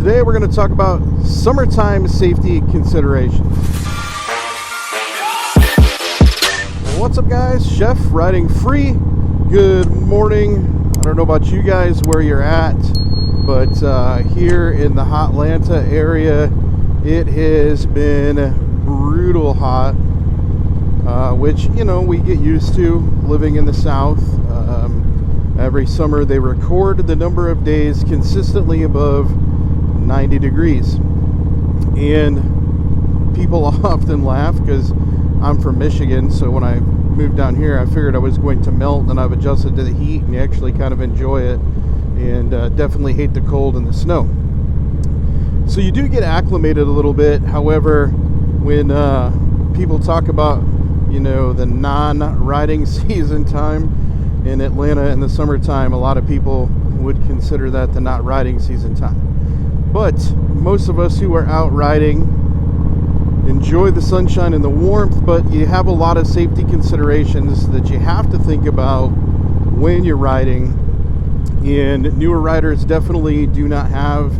Today we're going to talk about summertime safety considerations. What's up guys, Chef Riding Free. Good morning. I don't know about you guys where you're at, but here in the Hotlanta area it has been brutal hot, which we get used to living in the South. Every summer they record the number of days consistently above 90 degrees, and people often laugh because I'm from Michigan, so when I moved down here I figured I was going to melt, and I've adjusted to the heat and you actually kind of enjoy it, and definitely hate the cold and the snow. So you do get acclimated a little bit. However, when people talk about the non-riding season time in Atlanta in the summertime, a lot of people would consider that the not riding season time. But most of us who are out riding enjoy the sunshine and the warmth, but you have a lot of safety considerations that you have to think about when you're riding. And newer riders definitely do not have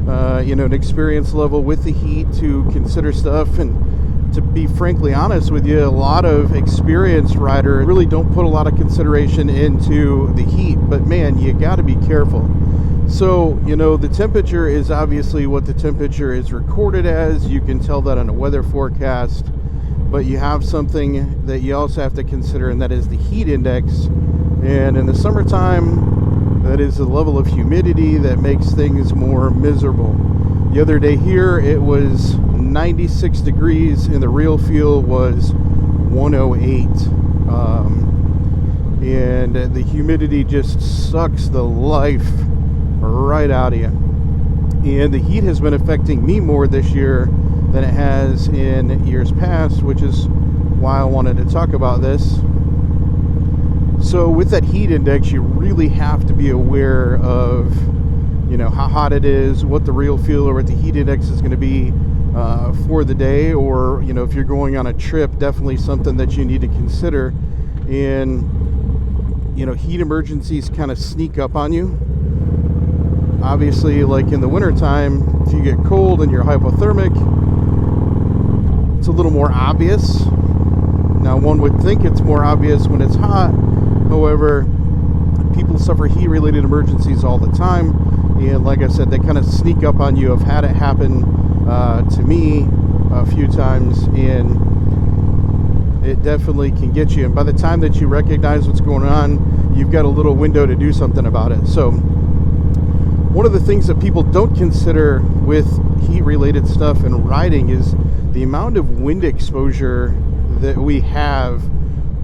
an experience level with the heat to consider stuff. And to be frankly honest with you, a lot of experienced riders really don't put a lot of consideration into the heat, but man, you got to be careful. So, the temperature is obviously what the temperature is recorded as. You can tell that on a weather forecast, but you have something that you also have to consider, and that is the heat index. And in the summertime, that is the level of humidity that makes things more miserable. The other day here, it was 96 degrees and the real feel was 108. And the humidity just sucks the life right out of you. And the heat has been affecting me more this year than it has in years past, which is why I wanted to talk about this. So with that heat index, you really have to be aware of how hot it is, what the real feel or what the heat index is going to be for the day, or if you're going on a trip, definitely something that you need to consider. And heat emergencies kind of sneak up on you. Obviously, like in the wintertime, if you get cold and you're hypothermic, it's a little more obvious. Now, one would think it's more obvious when it's hot. However, people suffer heat-related emergencies all the time. And like I said, they kind of sneak up on you. I've had it happen to me a few times, and it definitely can get you. And by the time that you recognize what's going on, you've got a little window to do something about it. So one of the things that people don't consider with heat-related stuff and riding is the amount of wind exposure that we have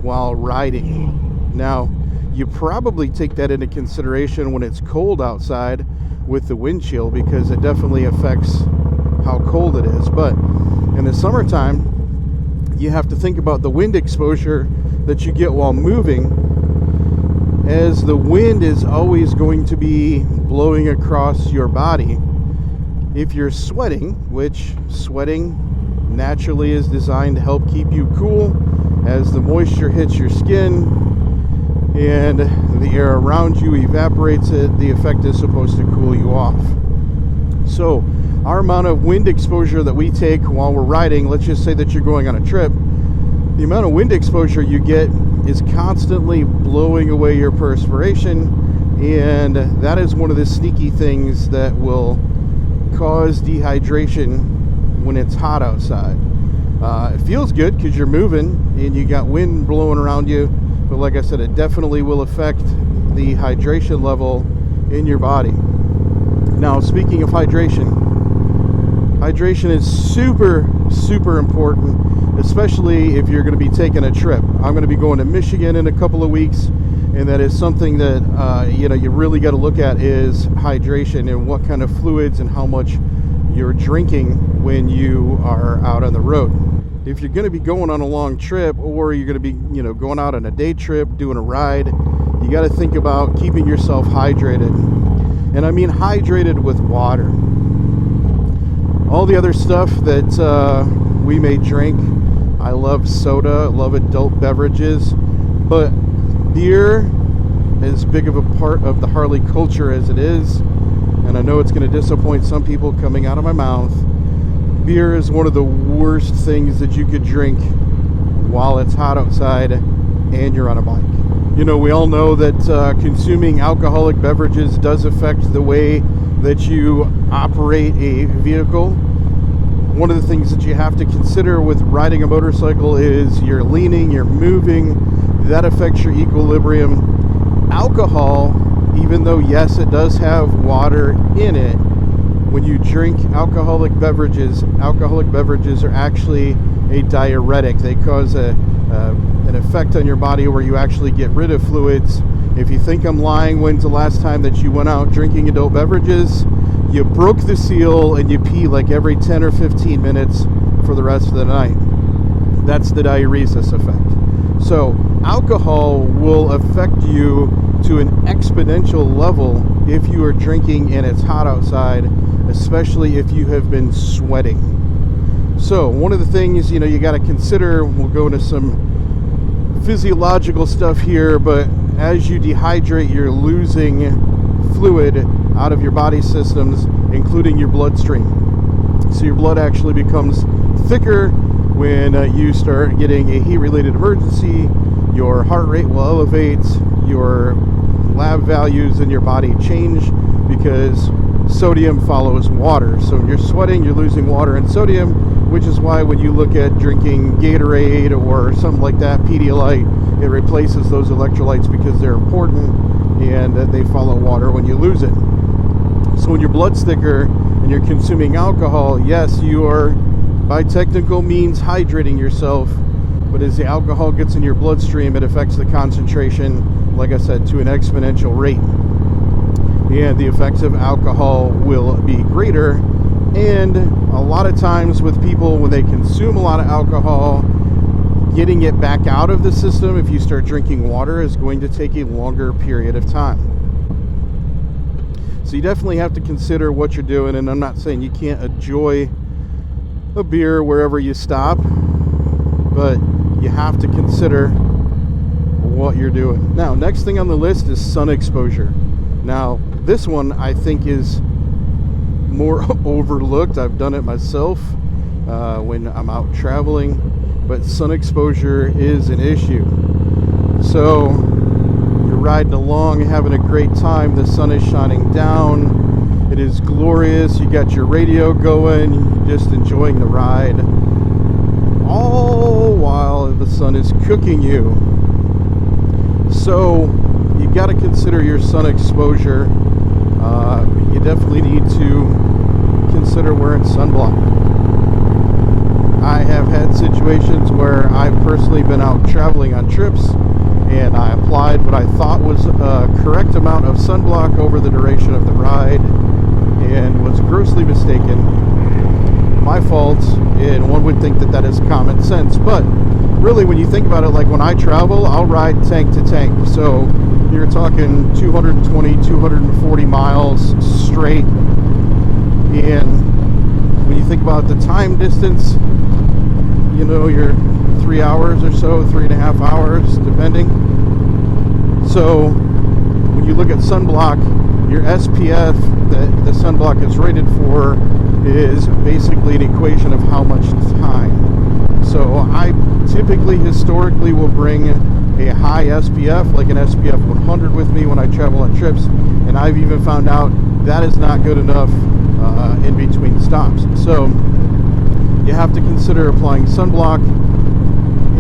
while riding. Now, you probably take that into consideration when it's cold outside with the wind chill, because it definitely affects how cold it is. But in the summertime, you have to think about the wind exposure that you get while moving, as the wind is always going to be blowing across your body. If you're sweating, which sweating naturally is designed to help keep you cool, as the moisture hits your skin and the air around you evaporates it, the effect is supposed to cool you off. So our amount of wind exposure that we take while we're riding, let's just say that you're going on a trip, the amount of wind exposure you get is constantly blowing away your perspiration, and that is one of the sneaky things that will cause dehydration when it's hot outside. It feels good because you're moving and you got wind blowing around you, but like I said, it definitely will affect the hydration level in your body. Now, speaking of hydration is super important, especially if you're going to be taking a trip. I'm going to be going to Michigan in a couple of weeks, and that is something that you really got to look at, is hydration and what kind of fluids and how much you're drinking when you are out on the road. If you're going to be going on a long trip, or you're going to be going out on a day trip, doing a ride, you got to think about keeping yourself hydrated. And I mean hydrated with water. All the other stuff that we may drink, I love soda, I love adult beverages, but beer, as big of a part of the Harley culture as it is, and I know it's going to disappoint some people coming out of my mouth, beer is one of the worst things that you could drink while it's hot outside and you're on a bike. You know, we all know that consuming alcoholic beverages does affect the way that you operate a vehicle. One of the things that you have to consider with riding a motorcycle is you're leaning, you're moving, that affects your equilibrium. Alcohol, even though yes, it does have water in it, when you drink alcoholic beverages are actually a diuretic. They cause an effect on your body where you actually get rid of fluids. If you think I'm lying, when's the last time that you went out drinking adult beverages? You broke the seal and you pee like every 10 or 15 minutes for the rest of the night. That's the diuresis effect. So alcohol will affect you to an exponential level if you are drinking and it's hot outside, especially if you have been sweating. So one of the things, you got to consider, we'll go into some physiological stuff here, but as you dehydrate, you're losing fluid out of your body systems, including your bloodstream. So your blood actually becomes thicker when you start getting a heat-related emergency. Your heart rate will elevate, your lab values in your body change because sodium follows water. So when you're sweating, you're losing water and sodium, which is why when you look at drinking Gatorade or something like that, Pedialyte, it replaces those electrolytes because they're important and they follow water when you lose it. So when your blood's thicker and you're consuming alcohol, yes, you are by technical means hydrating yourself, but as the alcohol gets in your bloodstream, it affects the concentration, like I said, to an exponential rate. And the effects of alcohol will be greater. And a lot of times with people, when they consume a lot of alcohol, getting it back out of the system, if you start drinking water, is going to take a longer period of time. So you definitely have to consider what you're doing, and I'm not saying you can't enjoy a beer wherever you stop, but you have to consider what you're doing. Now, next thing on the list is sun exposure. Now, this one I think is more overlooked. I've done it myself when I'm out traveling, but sun exposure is an issue. So you're riding along, having a great time, the sun is shining down, it is glorious, you got your radio going, just enjoying the ride, all while the sun is cooking you. So you got to consider your sun exposure. You definitely need to consider wearing sunblock. I have had situations where I've personally been out traveling on trips and I applied what I thought was a correct amount of sunblock over the duration of the ride and was grossly mistaken. My fault, and one would think that that is common sense, but really when you think about it, like when I travel, I'll ride tank to tank. So you're talking 220, 240 miles straight. And when you think about the time distance, you're 3 hours or so, 3.5 hours, depending. So when you look at sunblock, your SPF that the sunblock is rated for is basically an equation of how much time. So I typically, historically, will bring a high SPF, like an SPF 100 with me when I travel on trips, and I've even found out that is not good enough in between stops. So you have to consider applying sunblock,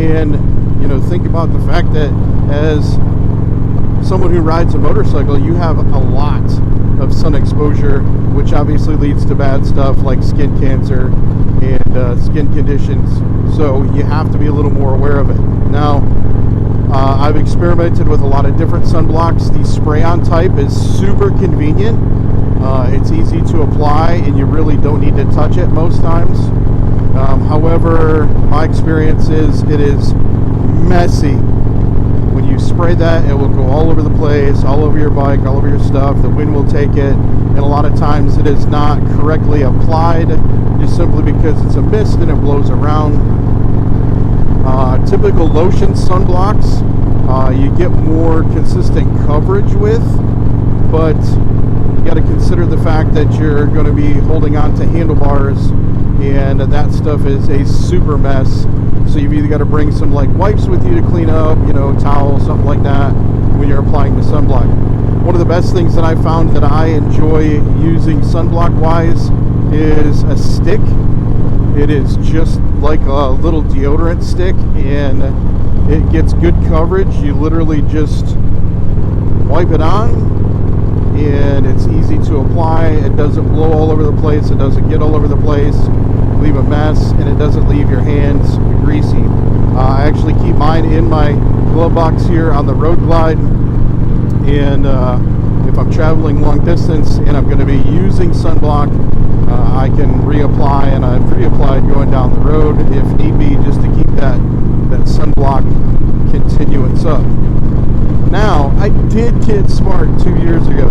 and think about the fact that as someone who rides a motorcycle, you have a lot of sun exposure, which obviously leads to bad stuff like skin cancer and skin conditions. So you have to be a little more aware of it. Now, I've experimented with a lot of different sunblocks. The spray-on type is super convenient. It's easy to apply, and you really don't need to touch it most times. However, my experience is it is messy. When you spray that, it will go all over the place, all over your bike, all over your stuff. The wind will take it, and a lot of times it is not correctly applied, just simply because it's a mist and it blows around. Typical lotion sunblocks, you get more consistent coverage with, but You got to consider the fact that you're going to be holding on to handlebars, and that stuff is a super mess. So you've either got to bring some like wipes with you to clean up, towel, something like that, when you're applying the sunblock. One of the best things that I found that I enjoy using sunblock wise is a stick. It is just like a little deodorant stick, and it gets good coverage. You literally just wipe it on, and it's easy to apply. It doesn't blow all over the place. It doesn't get all over the place, leave a mess, and it doesn't leave your hands greasy. I actually keep mine in my glove box here on the Road Glide, and if I'm traveling long distance and I'm going to be using sunblock, I can reapply, and I've reapplied going down the road if need be, just to keep that sunblock continuance up. Now, I did get smart 2 years ago,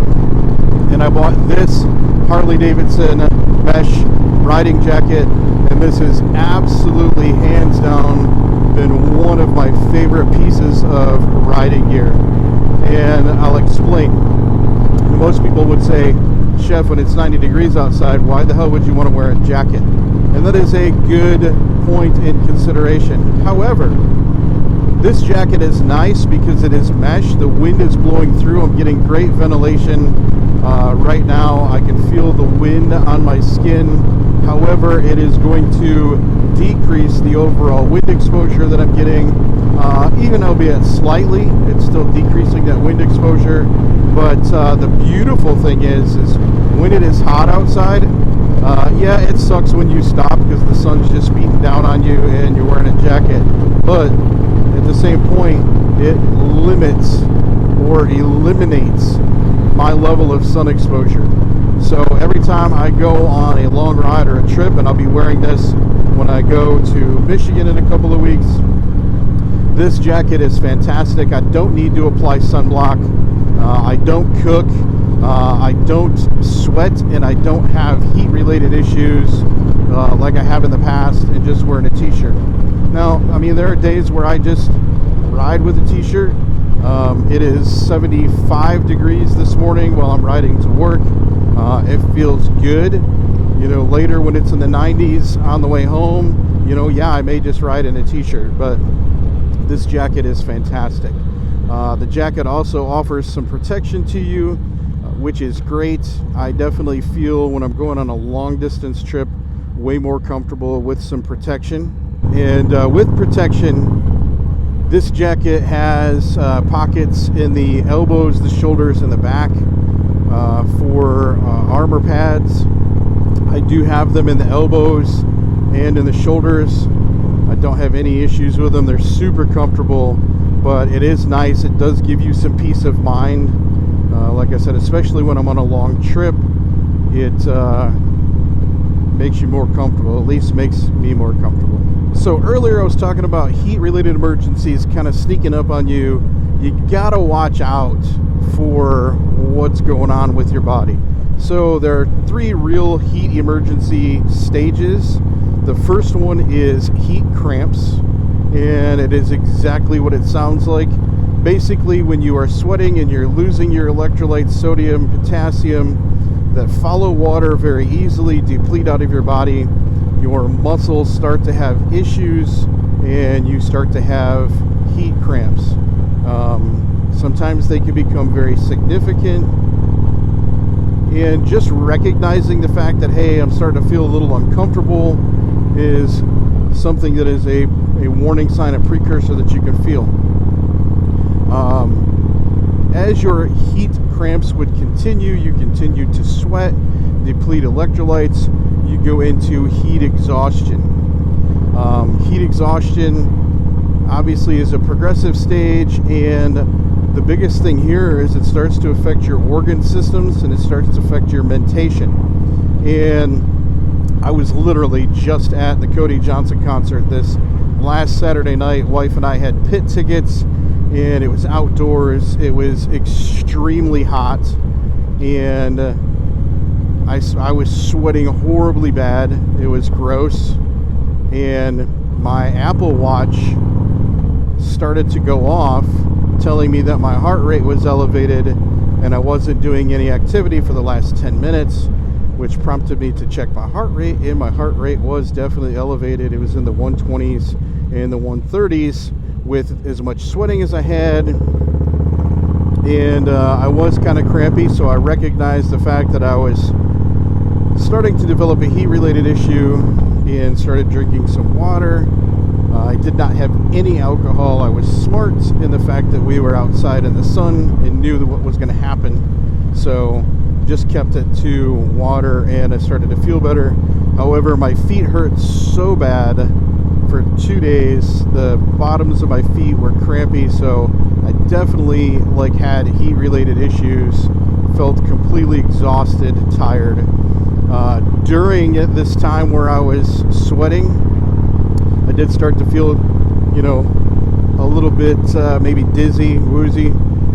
and I bought this Harley-Davidson mesh riding jacket, and this is absolutely hands down been one of my favorite pieces of riding gear, and I'll explain. Most people would say, Chef, when it's 90 degrees outside, why the hell would you want to wear a jacket? And that is a good point in consideration. However, this jacket is nice because it is mesh. The wind is blowing through. I'm getting great ventilation. Right now, I can feel the wind on my skin. However, it is going to decrease the overall wind exposure that I'm getting. Even albeit slightly, it's still decreasing that wind exposure. But the beautiful thing is when it is hot outside, yeah, it sucks when you stop because the sun's just beating down on you and you're wearing a jacket. But at the same point, it limits or eliminates my level of sun exposure. So every time I go on a long ride or a trip, and I'll be wearing this when I go to Michigan in a couple of weeks, this jacket is fantastic. I don't need to apply sunblock. I don't cook. I don't sweat, and I don't have heat-related issues like I have in the past and just wearing a t-shirt. Now, I mean, there are days where I just ride with a t-shirt. It is 75 degrees this morning while I'm riding to work. It feels good. Later when it's in the 90s on the way home, yeah, I may just ride in a t-shirt, but this jacket is fantastic. The jacket also offers some protection to you, which is great. I definitely feel when I'm going on a long distance trip way more comfortable with some protection. And with protection, this jacket has pockets in the elbows, the shoulders, and the back for armor pads. I do have them in the elbows and in the shoulders. I don't have any issues with them. They're super comfortable, but it is nice. It does give you some peace of mind. Like I said, especially when I'm on a long trip, it makes you more comfortable. At least makes me more comfortable. So earlier I was talking about heat-related emergencies kind of sneaking up on you. You gotta watch out for what's going on with your body. So there are 3 real heat emergency stages. The first one is heat cramps, and it is exactly what it sounds like. Basically, when you are sweating and you're losing your electrolytes, sodium, potassium, that follow water very easily, deplete out of your body, your muscles start to have issues, and you start to have heat cramps. Sometimes they can become very significant, and just recognizing the fact that, hey, I'm starting to feel a little uncomfortable is something that is a warning sign, a precursor that you can feel. As your heat cramps would continue, you continue to sweat, deplete electrolytes, you go into heat exhaustion. Heat exhaustion obviously is a progressive stage, and the biggest thing here is it starts to affect your organ systems and it starts to affect your mentation. And I was literally just at the Cody Johnson concert this last Saturday night. Wife and I had pit tickets, and it was outdoors. It was extremely hot, and I was sweating horribly bad. It was gross, and my Apple Watch started to go off, telling me that my heart rate was elevated, and I wasn't doing any activity for the last 10 minutes, which prompted me to check my heart rate, and my heart rate was definitely elevated. It was in the 120s and the 130s with as much sweating as I had, and I was kind of crampy, so I recognized the fact that I was starting to develop a heat-related issue and started drinking some water. I did not have any alcohol. I was smart in the fact that we were outside in the sun and knew what was going to happen, so just kept it to water, and I started to feel better. However, my feet hurt so bad for 2 days. The bottoms of my feet were crampy, so I definitely had heat-related issues. Felt completely exhausted, tired. During this time where I was sweating, I did start to feel, a little bit maybe dizzy, woozy,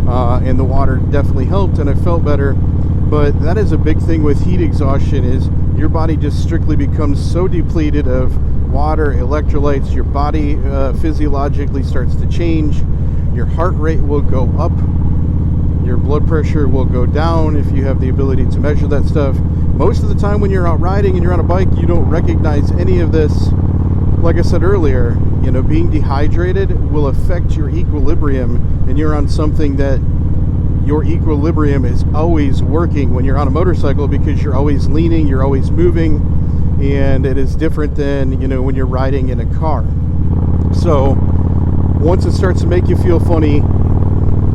and the water definitely helped, and I felt better. But that is a big thing with heat exhaustion, is your body just strictly becomes so depleted of water, electrolytes, your body physiologically starts to change. Your heart rate will go up, your blood pressure will go down if you have the ability to measure that stuff. Most of the time when you're out riding and you're on a bike, you don't recognize any of this. Like I said earlier, being dehydrated will affect your equilibrium, and you're on something that your equilibrium is always working when you're on a motorcycle, because you're always leaning, you're always moving, and it is different than, when you're riding in a car. So once it starts to make you feel funny,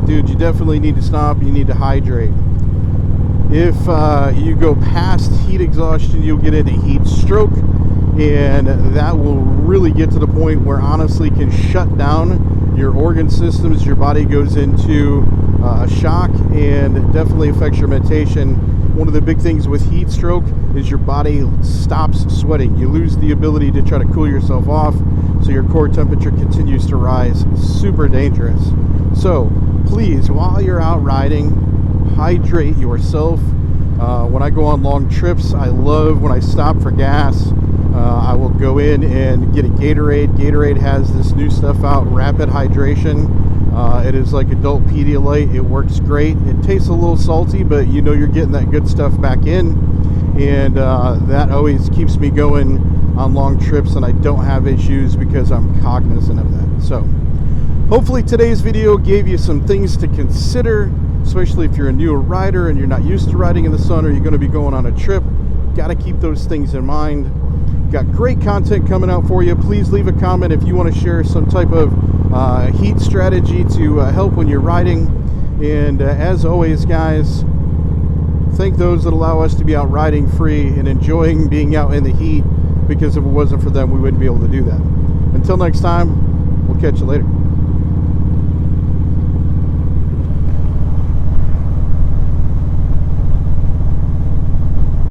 dude, you definitely need to stop. You need to hydrate. If you go past heat exhaustion, you'll get into heat stroke, and that will really get to the point where honestly can shut down your organ systems. Your body goes into a shock, and it definitely affects your meditation. One of the big things with heat stroke is your body stops sweating. You lose the ability to try to cool yourself off, so your core temperature continues to rise. Super dangerous. So please, while you're out riding, hydrate yourself. When I go on long trips, I love when I stop for gas, I will go in and get a Gatorade. Gatorade has this new stuff out, Rapid Hydration. It is like adult Pedialyte. It works great. It tastes a little salty, but you're getting that good stuff back in, and that always keeps me going on long trips, and I don't have issues because I'm cognizant of that. So hopefully today's video gave you some things to consider, especially if you're a newer rider and you're not used to riding in the sun, or you're going to be going on a trip. Got to keep those things in mind. Got great content coming out for you. Please leave a comment if you want to share some type of heat strategy to help when you're riding. And as always, guys, thank those that allow us to be out riding free and enjoying being out in the heat, because if it wasn't for them, we wouldn't be able to do that. Until next time, we'll catch you later.